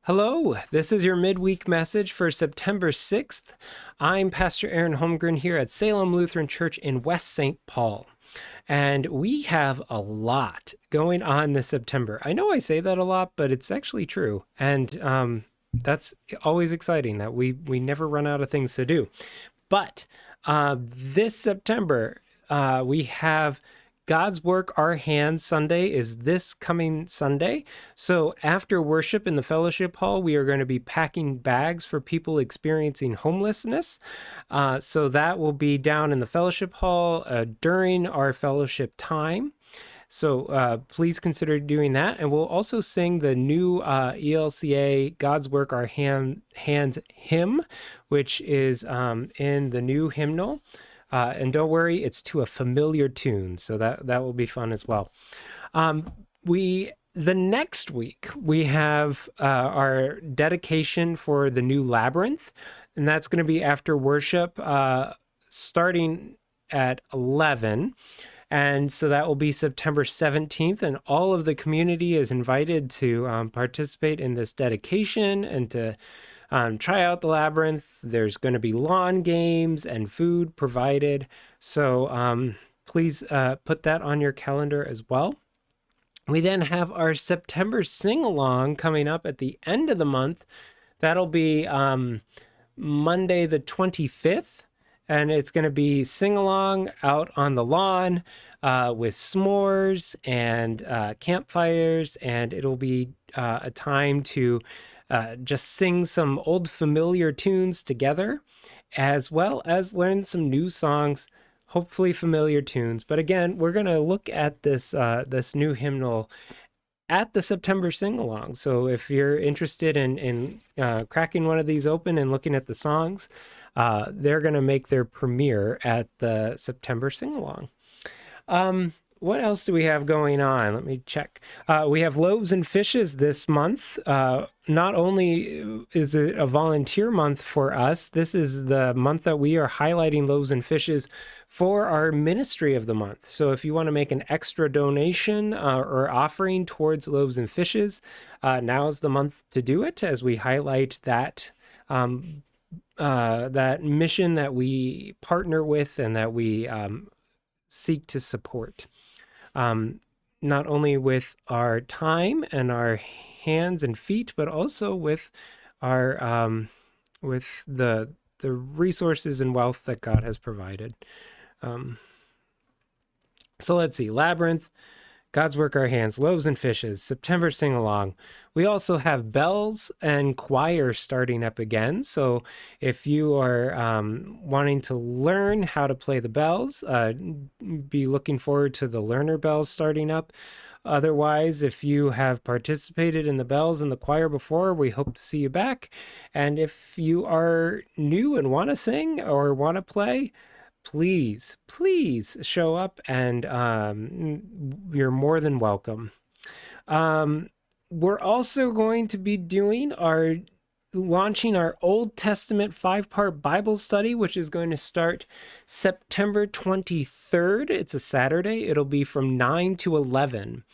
Hello, this is your midweek message for September 6th. I'm Pastor Aaron Holmgren here at Salem Lutheran Church in West St. Paul. And we have a lot going on this September. I know I say that a lot, but it's actually true. And that's always exciting that we never run out of things to do. But this September, we have God's Work Our Hands Sunday is this coming Sunday. So after worship in the fellowship hall, we are going to be packing bags for people experiencing homelessness. So that will be down in the fellowship hall during our fellowship time. So please consider doing that. And we'll also sing the new ELCA God's Work Our Hands hymn, which is in the new hymnal. And don't worry, it's to a familiar tune, so that will be fun as well. The next week, we have our dedication for the new labyrinth, and that's going to be after worship starting at 11. And so that will be September 17th, and all of the community is invited to participate in this dedication and to try out the labyrinth. There's going to be lawn games and food provided. So please put that on your calendar as well. We then have our September sing-along coming up at the end of the month. That'll be Monday the 25th. And it's going to be sing-along out on the lawn with s'mores and campfires. And it'll be a time to just sing some old familiar tunes together, as well as learn some new songs, hopefully familiar tunes. But again, we're going to look at this new hymnal at the September sing-along. So if you're interested in cracking one of these open and looking at the songs, they're going to make their premiere at the September sing-along. What else do we have going on? Let me check. We have Loaves and Fishes this month. Not only is it a volunteer month for us, this is the month that we are highlighting Loaves and Fishes for our ministry of the month. So if you want to make an extra donation or offering towards Loaves and Fishes, now's the month to do it as we highlight that that mission that we partner with and that we seek to support. Not only with our time and our hands and feet, but also with our with the resources and wealth that God has provided. So let's see, Labyrinth, God's Work Our Hands, Loaves and Fishes, September sing-along. We also have bells and choir starting up again. So if you are wanting to learn how to play the bells, be looking forward to the learner bells starting up. Otherwise, if you have participated in the bells and the choir before, we hope to see you back. And if you are new and want to sing or want to play, please show up, and you're more than welcome. We're also going to be launching our Old Testament 5-part Bible study, which is going to start September 23rd. It's a Saturday. It'll be from 9 to 11.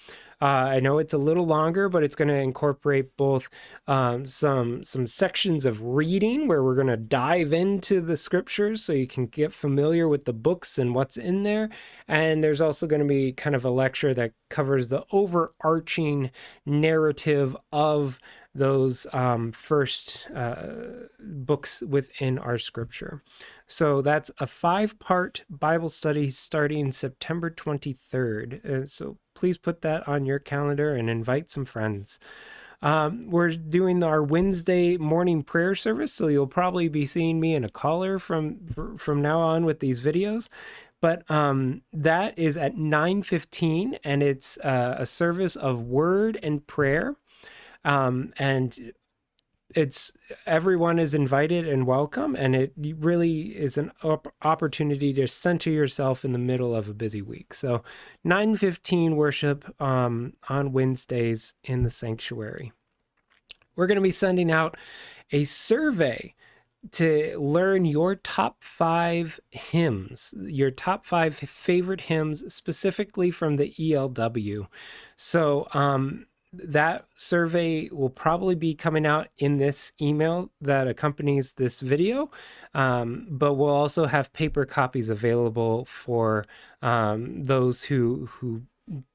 I know it's a little longer, but it's going to incorporate both some sections of reading where we're going to dive into the scriptures so you can get familiar with the books and what's in there. And there's also going to be kind of a lecture that covers the overarching narrative of those first books within our scripture. So that's a 5-part Bible study starting September 23rd. So please put that on your calendar and invite some friends. We're doing our Wednesday morning prayer service, so you'll probably be seeing me in a collar from now on with these videos. But that is at 9:15, and it's a service of word and prayer. And everyone is invited and welcome, and it really is an opportunity to center yourself in the middle of a busy week. So 9:15 worship on Wednesdays in the sanctuary. We're going to be sending out a survey to learn your top 5 hymns, your top 5 favorite hymns, specifically from the ELW. So that survey will probably be coming out in this email that accompanies this video, but we'll also have paper copies available for those who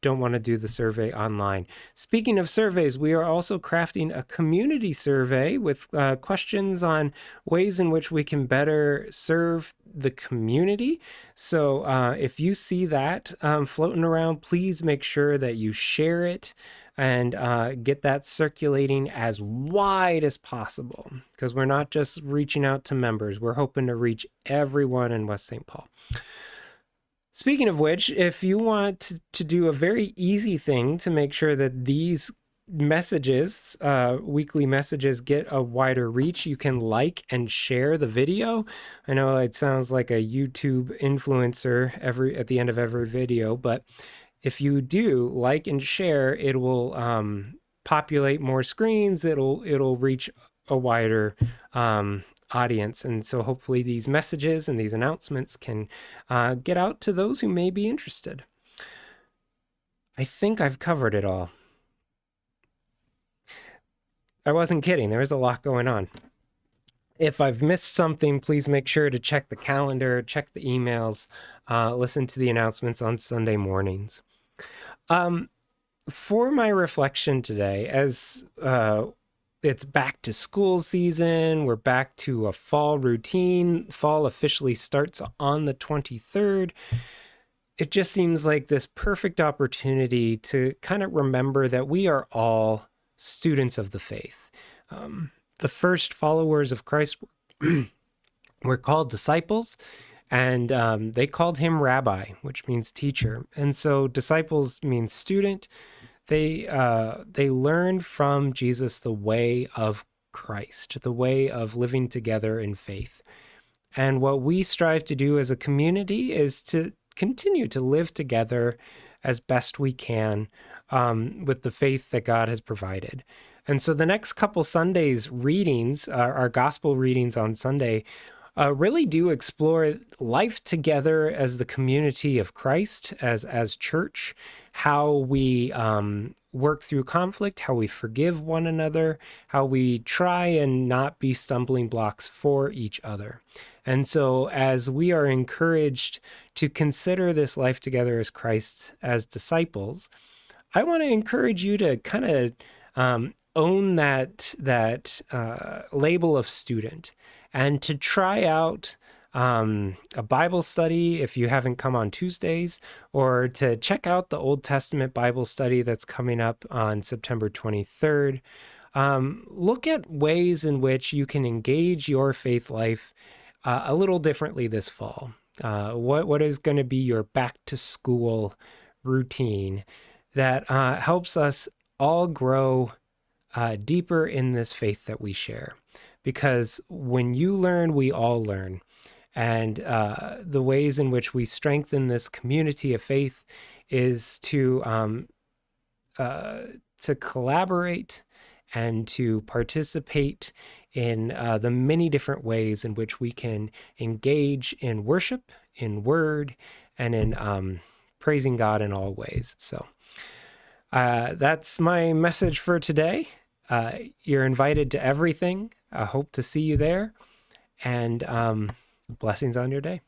don't want to do the survey online. Speaking of surveys, we are also crafting a community survey with questions on ways in which we can better serve the community. So if you see that floating around, please make sure that you share it and get that circulating as wide as possible, because we're not just reaching out to members. We're hoping to reach everyone in West St. Paul. Speaking of which, if you want to do a very easy thing to make sure that these messages, weekly messages, get a wider reach, you can like and share the video. I know it sounds like a YouTube influencer at the end of every video, but if you do like and share, it will populate more screens. It'll reach a wider audience. And so hopefully these messages and these announcements can get out to those who may be interested. I think I've covered it all. I wasn't kidding. There is a lot going on. If I've missed something, please make sure to check the calendar, check the emails, listen to the announcements on Sunday mornings. For my reflection today, as it's back to school season, we're back to a fall routine. Fall officially starts on the 23rd. It just seems like this perfect opportunity to kind of remember that we are all students of the faith. The first followers of Christ were called disciples, and they called him rabbi, which means teacher. And so disciples means student. They learned from Jesus the way of Christ, the way of living together in faith. And what we strive to do as a community is to continue to live together as best we can with the faith that God has provided. And so the next couple Sundays readings, our gospel readings on Sunday, really do explore life together as the community of Christ, as church, how we work through conflict, how we forgive one another, how we try and not be stumbling blocks for each other. And so as we are encouraged to consider this life together as Christ, as disciples, I want to encourage you to kind of own that label of student, and to try out a Bible study if you haven't come on Tuesdays, or to check out the Old Testament Bible study that's coming up on September 23rd. Look at ways in which you can engage your faith life a little differently this fall. What is going to be your back to school routine that helps us all grow deeper in this faith that we share? Because when you learn, we all learn. And the ways in which we strengthen this community of faith is to collaborate and to participate in the many different ways in which we can engage in worship, in word, and in praising God in all ways. So that's my message for today. You're invited to everything. I hope to see you there, and blessings on your day.